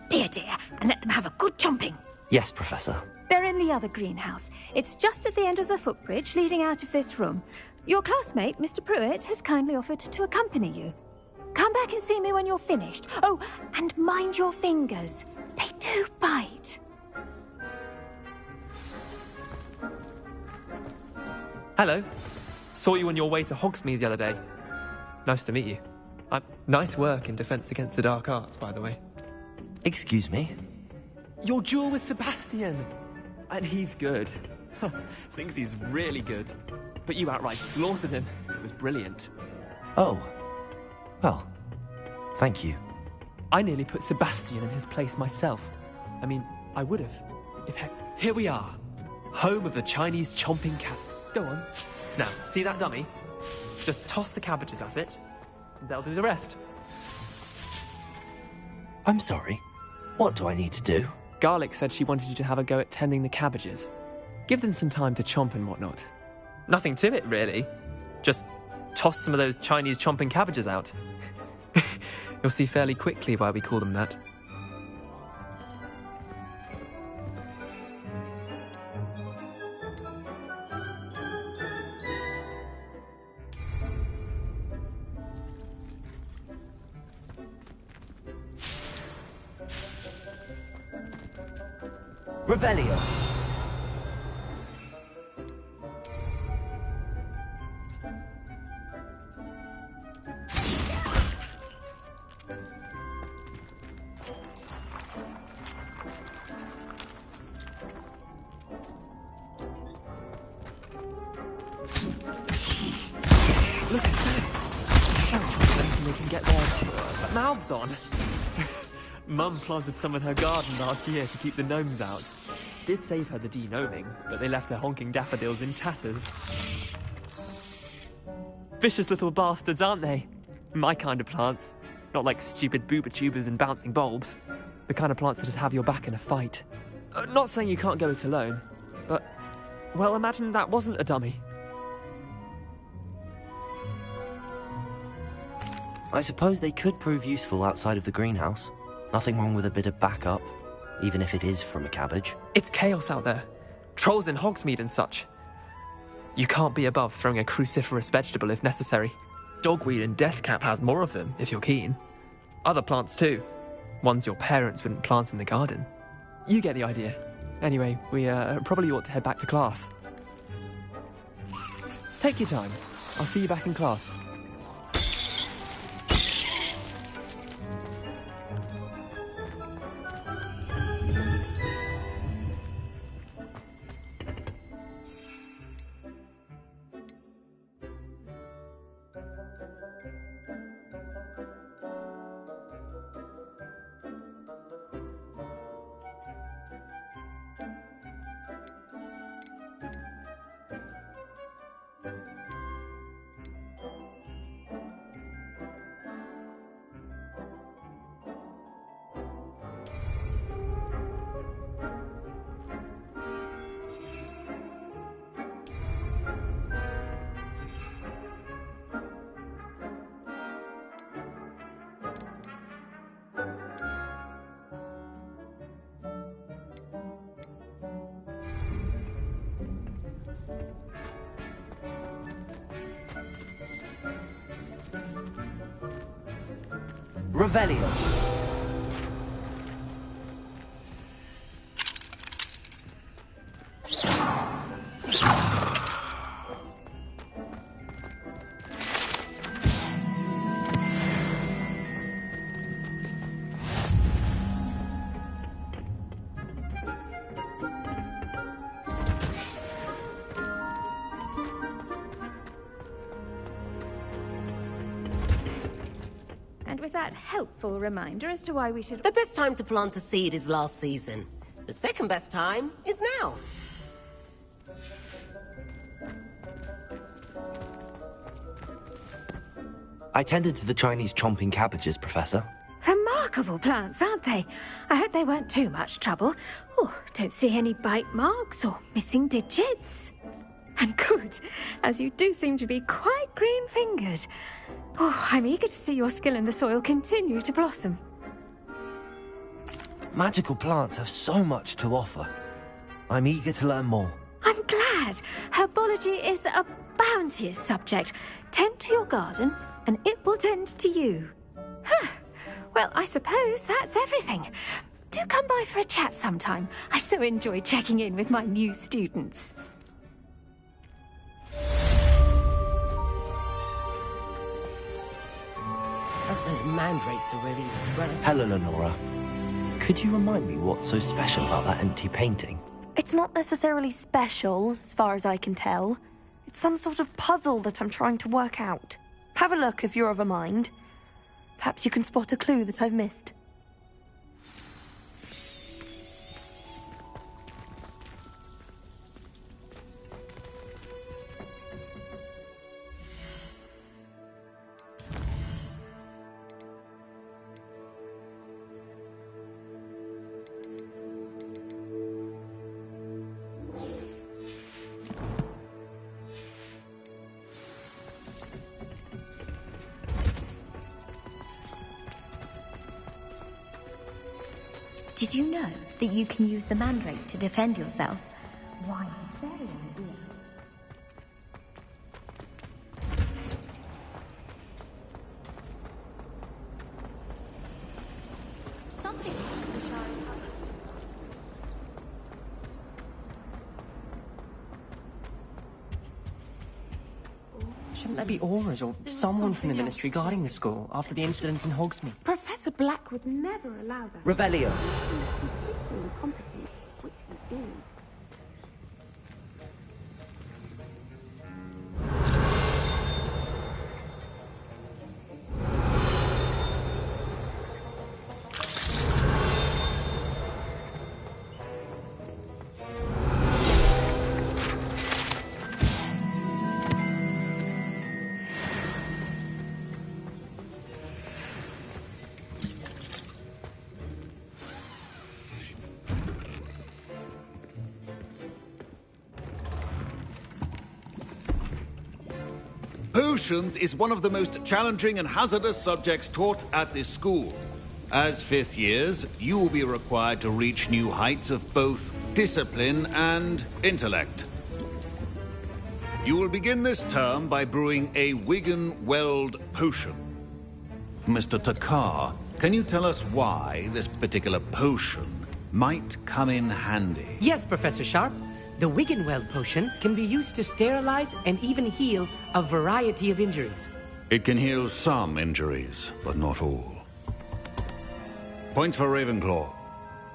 Be a dear and let them have a good chomping. Yes, Professor. They're in the other greenhouse. It's just at the end of the footbridge leading out of this room. Your classmate, Mr. Pruitt, has kindly offered to accompany you. Come back and see me when you're finished. Oh, and mind your fingers. They do bite. Hello. Saw you on your way to Hogsmeade the other day. Nice to meet you. Nice work in Defense Against the Dark Arts, by the way. Excuse me? Your duel with Sebastian. And he's good. Thinks he's really good. But you outright slaughtered him. It was brilliant. Oh. Well, Thank you. I nearly put Sebastian in his place myself. I mean, I would have. Here we are. Home of the Chinese chomping cat. Go on. Now, see that dummy? Just toss the cabbages at it, and they'll do the rest. I'm sorry. What do I need to do? Garlic said she wanted you to have a go at tending the cabbages. Give them some time to chomp and whatnot. Nothing to it, really. Just toss some of those Chinese chomping cabbages out. You'll see fairly quickly why we call them that. Revelio. Look at that! Oh, they can get their mouths on. Mum planted some in her garden last year to keep the gnomes out. Did save her the de-gnoming, but they left her honking daffodils in tatters. Vicious little bastards, aren't they? My kind of plants. Not like stupid booba tubers and bouncing bulbs. The kind of plants that'd have your back in a fight. Not saying you can't go it alone, but... well, imagine that wasn't a dummy. I suppose they could prove useful outside of the greenhouse. Nothing wrong with a bit of backup, even if it is from a cabbage. It's chaos out there. Trolls in Hogsmeade and such. You can't be above throwing a cruciferous vegetable if necessary. Dogweed and deathcap has more of them, if you're keen. Other plants too. Ones your parents wouldn't plant in the garden. You get the idea. Anyway, we probably ought to head back to class. Take your time. I'll see you back in class. Revelio. With that helpful reminder as to why we should... The best time to plant a seed is last season. The second best time is now. I tended to the Chinese chomping cabbages, Professor. Remarkable plants, aren't they? I hope they weren't too much trouble. Oh, don't see any bite marks or missing digits. And good, as you do seem to be quite green-fingered. Oh, I'm eager to see your skill in the soil continue to blossom. Magical plants have so much to offer. I'm eager to learn more. I'm glad. Herbology is a bounteous subject. Tend to your garden, and it will tend to you. Huh. Well, I suppose that's everything. Do come by for a chat sometime. I so enjoy checking in with my new students. Those mandrakes are really running. Hello, Lenora. Could you remind me what's so special about that empty painting? It's not necessarily special, as far as I can tell. It's some sort of puzzle that I'm trying to work out. Have a look if you're of a mind. Perhaps you can spot a clue that I've missed. Did you know that you can use the mandrake to defend yourself? Why, very idea. Shouldn't there be aurors or someone from the Ministry guarding the school after the incident in Hogsmeade? Professor Black would never allow that. Revelio. Incompetent, which he is. Potions is one of the most challenging and hazardous subjects taught at this school. As fifth years, you will be required to reach new heights of both discipline and intellect. You will begin this term by brewing a Wiggenweld potion. Mr. Takar, can you tell us why this particular potion might come in handy? Yes, Professor Sharp. The Wiggenweld potion can be used to sterilize and even heal a variety of injuries. It can heal some injuries, but not all. Points for Ravenclaw.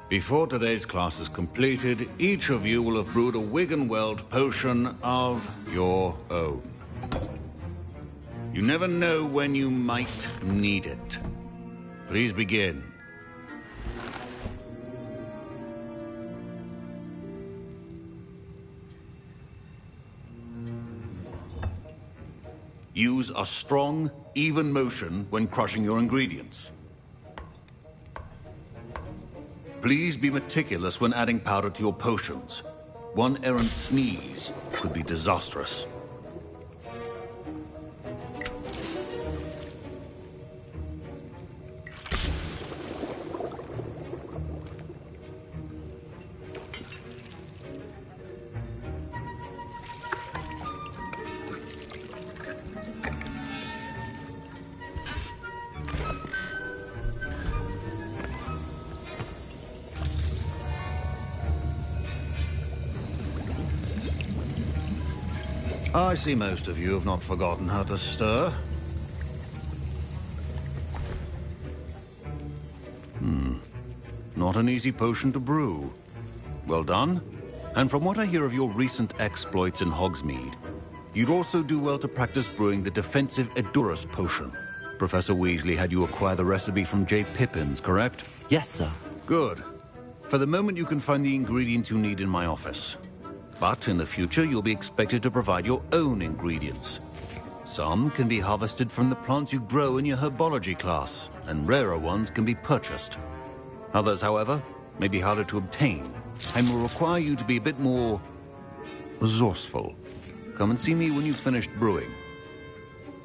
Before today's class is completed, each of you will have brewed a Wiggenweld potion of your own. You never know when you might need it. Please begin. Use a strong, even motion when crushing your ingredients. Please be meticulous when adding powder to your potions. One errant sneeze could be disastrous. I see most of you have not forgotten how to stir. Not an easy potion to brew. Well done. And from what I hear of your recent exploits in Hogsmeade, you'd also do well to practice brewing the defensive Edurus potion. Professor Weasley had you acquire the recipe from J. Pippins, correct? Yes, sir. Good. For the moment, you can find the ingredients you need in my office. But in the future, you'll be expected to provide your own ingredients. Some can be harvested from the plants you grow in your herbology class, and rarer ones can be purchased. Others, however, may be harder to obtain, and will require you to be a bit more resourceful. Come and see me when you've finished brewing,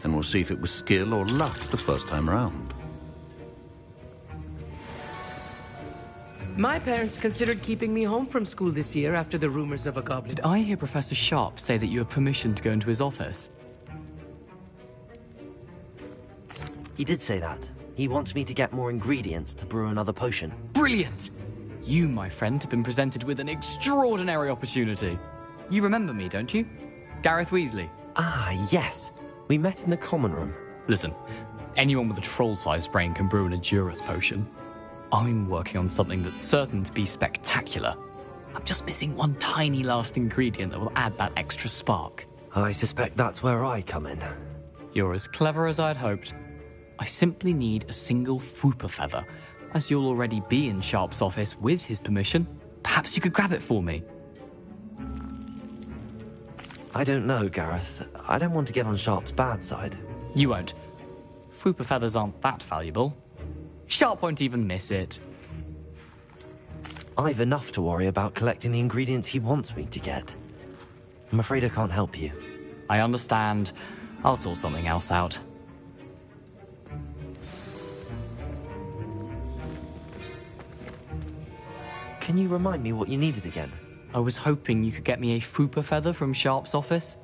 and we'll see if it was skill or luck the first time round. My parents considered keeping me home from school this year after the rumors of a goblin. Did I hear Professor Sharp say that you have permission to go into his office? He did say that. He wants me to get more ingredients to brew another potion. Brilliant! You, my friend, have been presented with an extraordinary opportunity. You remember me, don't you? Gareth Weasley. Ah, yes. We met in the common room. Listen, anyone with a troll-sized brain can brew an Edurus potion. I'm working on something that's certain to be spectacular. I'm just missing one tiny last ingredient that will add that extra spark. I suspect that's where I come in. You're as clever as I'd hoped. I simply need a single Fooper feather. As you'll already be in Sharp's office with his permission, perhaps you could grab it for me. I don't know, Gareth. I don't want to get on Sharp's bad side. You won't. Fooper feathers aren't that valuable. Sharp won't even miss it. I've enough to worry about collecting the ingredients he wants me to get. I'm afraid I can't help you. I understand. I'll sort something else out. Can you remind me what you needed again? I was hoping you could get me a Fooper feather from Sharp's office.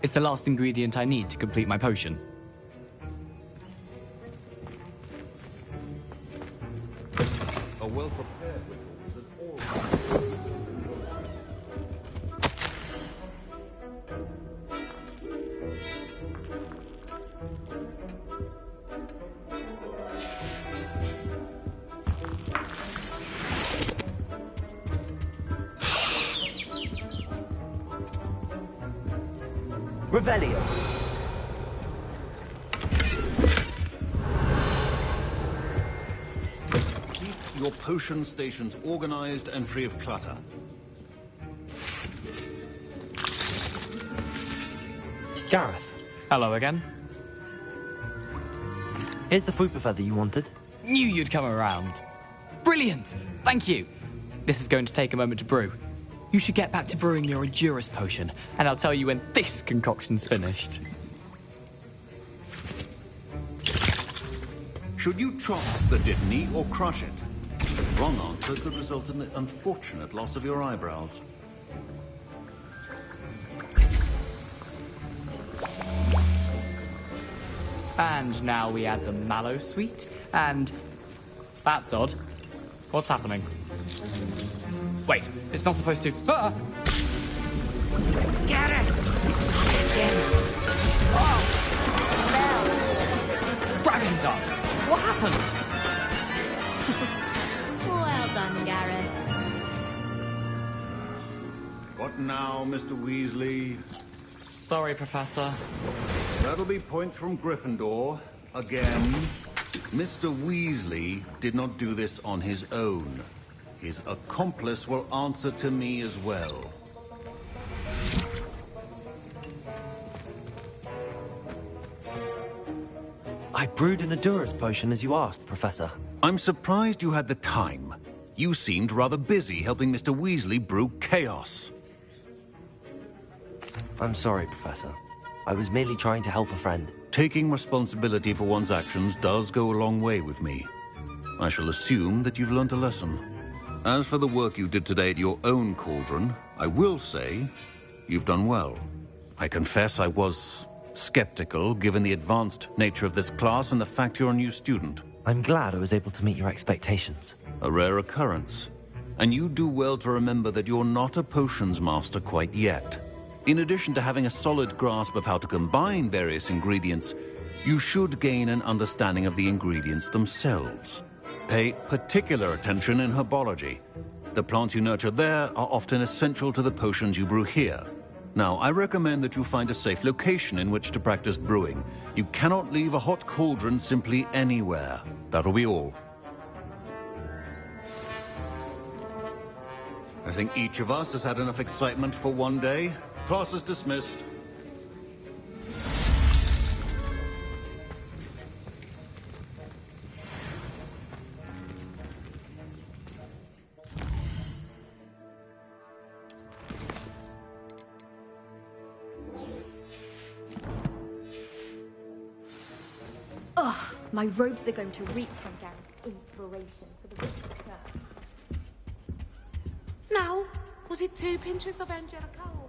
It's the last ingredient I need to complete my potion. A well-prepared ritual is an oral... Revelio. Keep your potion stations organized and free of clutter. Gareth. Hello again. Here's the Fooper feather you wanted. Knew you'd come around. Brilliant! Thank you. This is going to take a moment to brew. You should get back to brewing your Endurus potion, and I'll tell you when this concoction's finished. Should you chop the Dittany or crush it? The wrong answer could result in the unfortunate loss of your eyebrows. And now we add the mallow sweet, and... That's odd. What's happening? Wait, it's not supposed to... Ah! Get it! Oh! Dragon Dog! What happened? Well done, Gareth. What now, Mr. Weasley? Sorry, Professor. That'll be points from Gryffindor. Again. Mr. Weasley did not do this on his own. His accomplice will answer to me as well. I brewed an Endurus potion as you asked, Professor. I'm surprised you had the time. You seemed rather busy helping Mr. Weasley brew chaos. I'm sorry, Professor. I was merely trying to help a friend. Taking responsibility for one's actions does go a long way with me. I shall assume that you've learnt a lesson. As for the work you did today at your own cauldron, I will say you've done well. I confess I was skeptical, given the advanced nature of this class and the fact you're a new student. I'm glad I was able to meet your expectations. A rare occurrence. And you do well to remember that you're not a potions master quite yet. In addition to having a solid grasp of how to combine various ingredients, you should gain an understanding of the ingredients themselves. Pay particular attention in herbology. The plants you nurture there are often essential to the potions you brew here. Now, I recommend that you find a safe location in which to practice brewing. You cannot leave a hot cauldron simply anywhere. That'll be all. I think each of us has had enough excitement for one day. Class is dismissed. Ugh, my robes are going to reek from Gareth's inspiration for the rest of the term. Now, was it 2 pinches of Angelica or